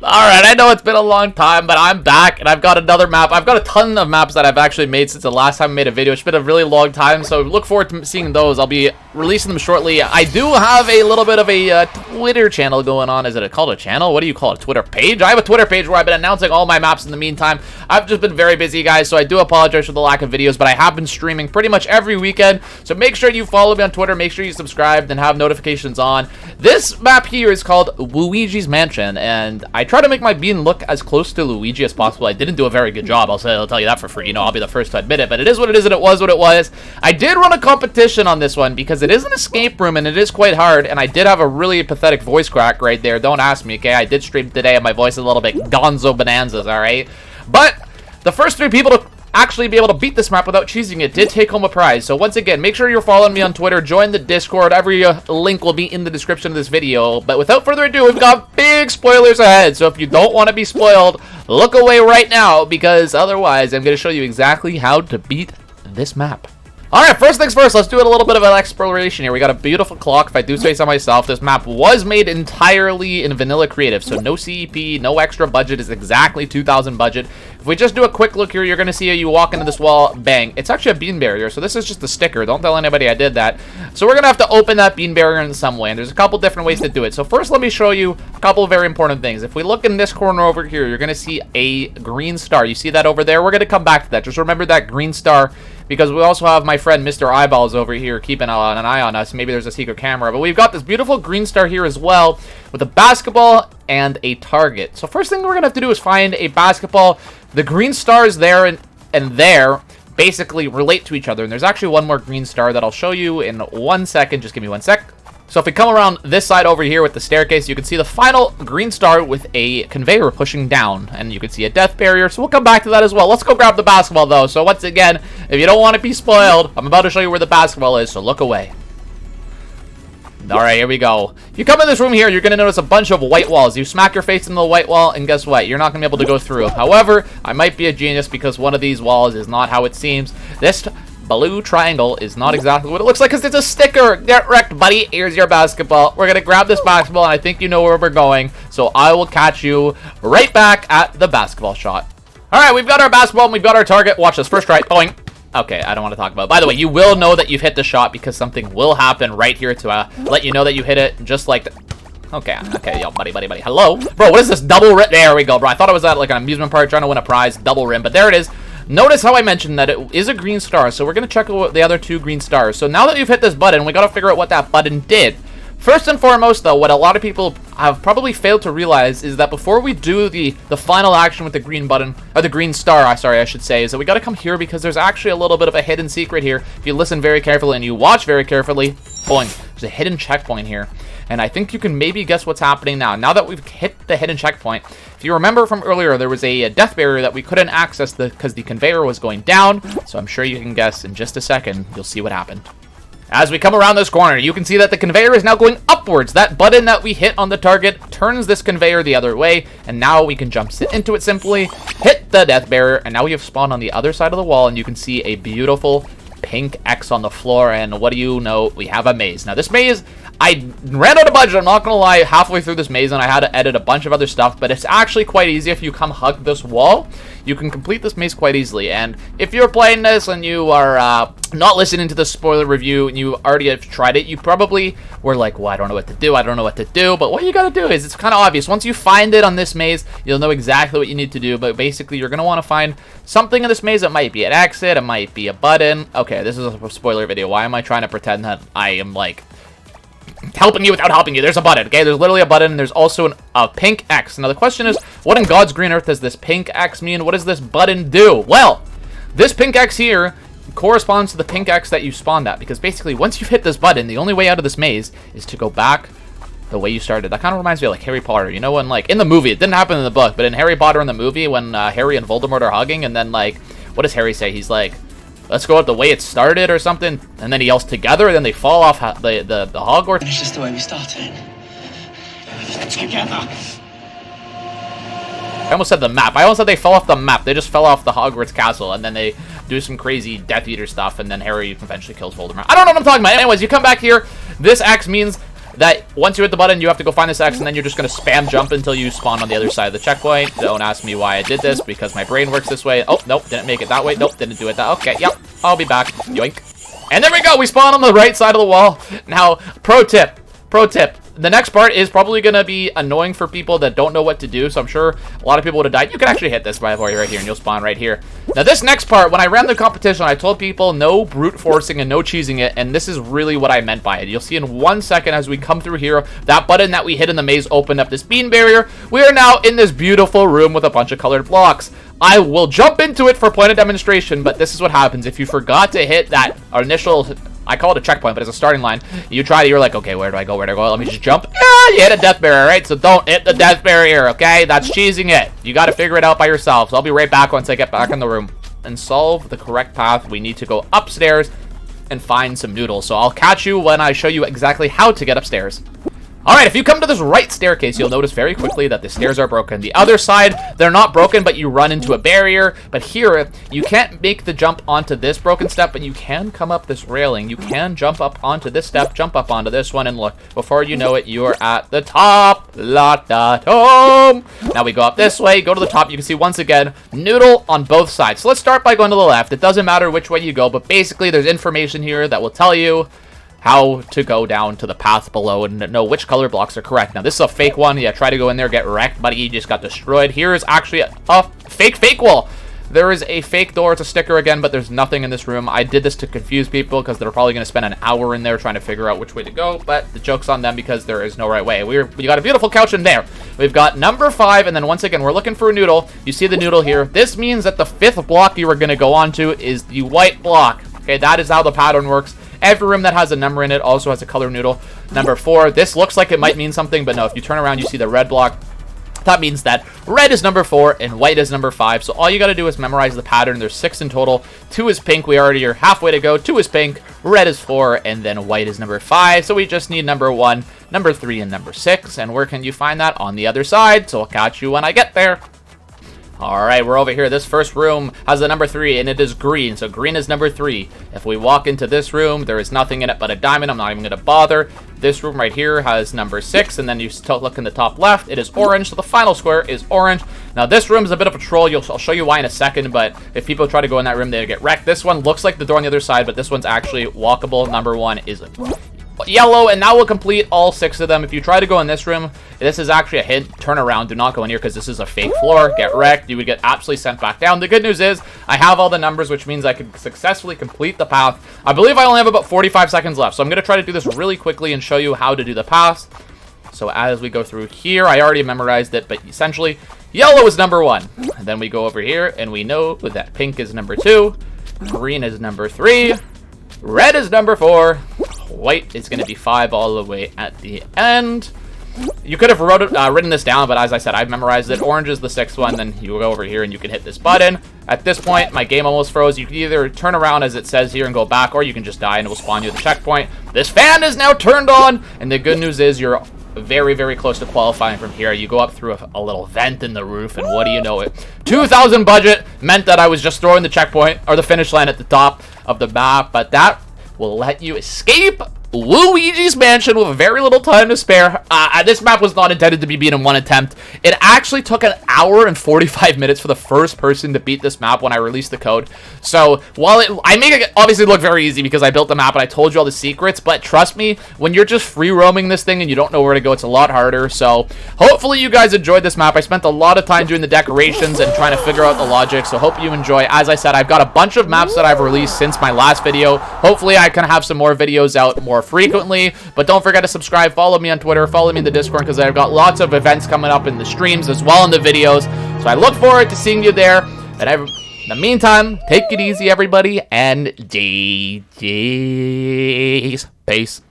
Alright, I know it's been a long time, but I'm back, and I've got another map. I've got a ton of maps that I've actually made since the last time I made a video. It's been a really long time, so look forward to seeing those. I'll be releasing them shortly. I do have a little bit of a Twitter channel going on. Is it called a channel? What do you call it? A Twitter page? I have a Twitter page where I've been announcing all my maps in the meantime. I've just been very busy, guys, so I do apologize for the lack of videos, but I have been streaming pretty much every weekend, so make sure you follow me on Twitter, make sure you subscribe, and have notifications on. This map here is called Wooigi's Mansion, and I try to make my bean look as close to Luigi as possible. I didn't do a very good job, I'll tell you that for free. You know, I'll be the first to admit it, but it is what it is, and it was what it was. I did run a competition on this one because it is an escape room, and it is quite hard, and I did have a really pathetic voice crack right there. Don't ask me, okay? I did stream today, and my voice is a little bit gonzo bonanzas, alright? But the first 3 people to actually be able to beat this map without cheesing it did take home a prize. So once again, make sure you're following me on Twitter, join the Discord. Every link will be in the description of this video. But without further ado, we've got big spoilers ahead. So if you don't want to be spoiled, look away right now, because otherwise I'm going to show you exactly how to beat this map. Alright, first things first, let's do a little bit of an exploration here. We got a beautiful clock, if I do say so myself. This map was made entirely in vanilla creative, so no CEP, no extra budget, is exactly 2,000 budget. If we just do a quick look here, you're going to see you walk into this wall, bang. It's actually a bean barrier, so this is just a sticker. Don't tell anybody I did that. So we're going to have to open that bean barrier in some way, and there's a couple different ways to do it. So first, let me show you a couple of very important things. If we look in this corner over here, you're going to see a green star. You see that over there? We're going to come back to that. Just remember that green star, because we also have my friend Mr. Eyeballs over here keeping an eye on us. Maybe there's a secret camera. But we've got this beautiful green star here as well, with a basketball and a target. So first thing we're going to have to do is find a basketball. The green stars there and there basically relate to each other. And there's actually one more green star that I'll show you in 1 second. Just give me 1 sec. So if we come around this side over here with the staircase, you can see the final green star with a conveyor pushing down. And you can see a death barrier, so we'll come back to that as well. Let's go grab the basketball, though. So once again, if you don't want to be spoiled, I'm about to show you where the basketball is, so look away. Alright, here we go. If you come in this room here, you're going to notice a bunch of white walls. You smack your face into the white wall, and guess what? You're not going to be able to go through. However, I might be a genius because one of these walls is not how it seems. This blue triangle is not exactly what it looks like because it's a sticker. Get wrecked, buddy. Here's your basketball. We're going to grab this basketball, and I think you know where we're going. So I will catch you right back at the basketball shot. Alright, we've got our basketball, and we've got our target. Watch this. First try. Boing. Okay, I don't want to talk about it. By the way, you will know that you've hit the shot because something will happen right here to let you know that you hit it, just like okay, yo, buddy. Hello? Bro, what is this double rim? There we go, bro. I thought I was at like an amusement park trying to win a prize, double rim, but there it is. Notice how I mentioned that it is a green star, so we're going to check out the other 2 green stars. So now that you've hit this button, we got to figure out what that button did. First and foremost, though, what a lot of people have probably failed to realize is that before we do the final action with the green button, or the green star, sorry, I should say, is that we got to come here because there's actually a little bit of a hidden secret here. If you listen very carefully and you watch very carefully, boing, there's a hidden checkpoint here. And I think you can maybe guess what's happening now. Now that we've hit the hidden checkpoint, if you remember from earlier, there was a death barrier that we couldn't access because the conveyor was going down. So I'm sure you can guess in just a second. You'll see what happened. As we come around this corner, you can see that the conveyor is now going upwards. That button that we hit on the target turns this conveyor the other way, and now we can jump into it simply, hit the death barrier, and now we have spawned on the other side of the wall, and you can see a beautiful pink X on the floor, and what do you know? We have a maze. Now, this maze, I ran out of budget, I'm not gonna lie, halfway through this maze, and I had to edit a bunch of other stuff, but it's actually quite easy. If you come hug this wall, you can complete this maze quite easily. And if you're playing this and you are not listening to the spoiler review and you already have tried it, you probably were like, well, I don't know what to do, but what you gotta do is, it's kind of obvious. Once you find it on this maze, you'll know exactly what you need to do, but basically you're gonna want to find something in this maze. It might be an exit, it might be a button. Okay, this is a spoiler video. Why am I trying to pretend that I am like helping you without helping you? There's a button, okay? There's literally a button, and there's also a pink X. Now, the question is, what in God's green earth does this pink X mean? What does this button do? Well, this pink X here corresponds to the pink X that you spawned at, because basically, once you've hit this button, the only way out of this maze is to go back the way you started. That kind of reminds me of like Harry Potter. You know, when like in the movie, it didn't happen in the book, but in Harry Potter in the movie, when Harry and Voldemort are hugging, and then like, what does Harry say? He's like, let's go out the way it started or something, and then he yells together, and then they fall off the Hogwarts. It's just the way we started. Together. I almost said the map. I almost said they fell off the map. They just fell off the Hogwarts castle, and then they do some crazy Death Eater stuff, and then Harry eventually kills Voldemort. I don't know what I'm talking about. Anyways, you come back here. This X means that once you hit the button, you have to go find this X, and then you're just going to spam jump until you spawn on the other side of the checkpoint. Don't ask me why I did this, because my brain works this way. Oh, nope, didn't make it that way. Nope, didn't do it that. Okay, yep, I'll be back. Yoink. And there we go. We spawn on the right side of the wall. Now, pro tip. The next part is probably going to be annoying for people that don't know what to do, so I'm sure a lot of people would have died. You can actually hit this right here, and you'll spawn right here. Now, this next part, when I ran the competition, I told people no brute forcing and no cheesing it, and this is really what I meant by it. You'll see in 1 second as we come through here, that button that we hit in the maze opened up this bean barrier. We are now in this beautiful room with a bunch of colored blocks. I will jump into it for point of demonstration, but this is what happens. If you forgot to hit that initial... I call it a checkpoint, but it's a starting line. You're like, okay, where do I go? Let me just jump. Yeah, you hit a death barrier, right? So don't hit the death barrier, okay? That's cheesing it. You got to figure it out by yourself. So I'll be right back once I get back in the room. And solve the correct path, we need to go upstairs and find some noodles. So I'll catch you when I show you exactly how to get upstairs. Alright, if you come to this right staircase, you'll notice very quickly that the stairs are broken. The other side, they're not broken, but you run into a barrier. But here, you can't make the jump onto this broken step, but you can come up this railing. You can jump up onto this step, jump up onto this one, and look, before you know it, you're at the top. La-da-dum. Now we go up this way, go to the top. You can see, once again, noodle on both sides. So let's start by going to the left. It doesn't matter which way you go, but basically, there's information here that will tell you how to go down to the path below and know which color blocks are correct. Now, this is a fake one. Yeah, try to go in there, get wrecked, buddy. You just got destroyed. Here is actually a fake wall. There is a fake door. It's a sticker again, but there's nothing in this room. I did this to confuse people because they're probably going to spend an hour in there trying to figure out which way to go, but the joke's on them because there is no right way. We got a beautiful couch in there. We've got number 5, and then once again, we're looking for a noodle. You see the noodle here. This means that the 5th block you are going to go onto is the white block. Okay, that is how the pattern works. Every room that has a number in it also has a color noodle. Number 4, this looks like it might mean something, but no, if you turn around, you see the red block. That means that red is number 4 and white is number 5. So all you got to do is memorize the pattern. There's 6 in total. 2 is pink. We already are halfway to go. 2 is pink. Red is 4. And then white is number 5. So we just need number 1, number 3, and number 6. And where can you find that? On the other side. So I'll catch you when I get there. Alright, we're over here. This first room has the number 3, and it is green. So green is number 3. If we walk into this room, there is nothing in it but a diamond. I'm not even going to bother. This room right here has number 6, and then you still look in the top left. It is orange, so the final square is orange. Now, this room is a bit of a troll. I'll show you why in a second, but if people try to go in that room, they get wrecked. This one looks like the door on the other side, but this one's actually walkable. Number 1 is yellow, and now we'll complete all 6 of them. If you try to go in this room, this is actually a hint. Turn around. Do not go in here because this is a fake floor. Get wrecked. You would get absolutely sent back down. The good news is I have all the numbers, which means I can successfully complete the path. I believe I only have about 45 seconds left, so I'm going to try to do this really quickly and show you how to do the path. So as we go through here, I already memorized it, but essentially, yellow is number 1. And then we go over here, and we know that pink is number 2, green is number 3, red is number 4, white is going to be 5 all the way at the end. You could have written this down, but as I said, I've memorized it. Orange is the 6th one, then you go over here and you can hit this button. At this point, my game almost froze. You can either turn around as it says here and go back, or you can just die and it will spawn you at the checkpoint. This fan is now turned on, and the good news is you're very, very close to qualifying from here. You go up through a little vent in the roof, and what do you know it? 2,000 budget meant that I was just throwing the checkpoint, or the finish line at the top of the map, but that will let you escape Wooigi's mansion with very little time to spare. This map was not intended to be beat in one attempt. It actually took an hour and 45 minutes for the first person to beat this map when I released the code. So while I make it obviously look very easy because I built the map and I told you all the secrets, but trust me, when you're just free roaming this thing and you don't know where to go, it's a lot harder. So hopefully you guys enjoyed this map. I spent a lot of time doing the decorations and trying to figure out the logic, so hope you enjoy. As I said, I've got a bunch of maps that I've released since my last video. Hopefully I can have some more videos out more frequently, but don't forget to subscribe, follow me on Twitter, follow me in the Discord, because I've got lots of events coming up in the streams as well in the videos, so I look forward to seeing you there. And in the meantime, take it easy everybody, and GG's. Peace.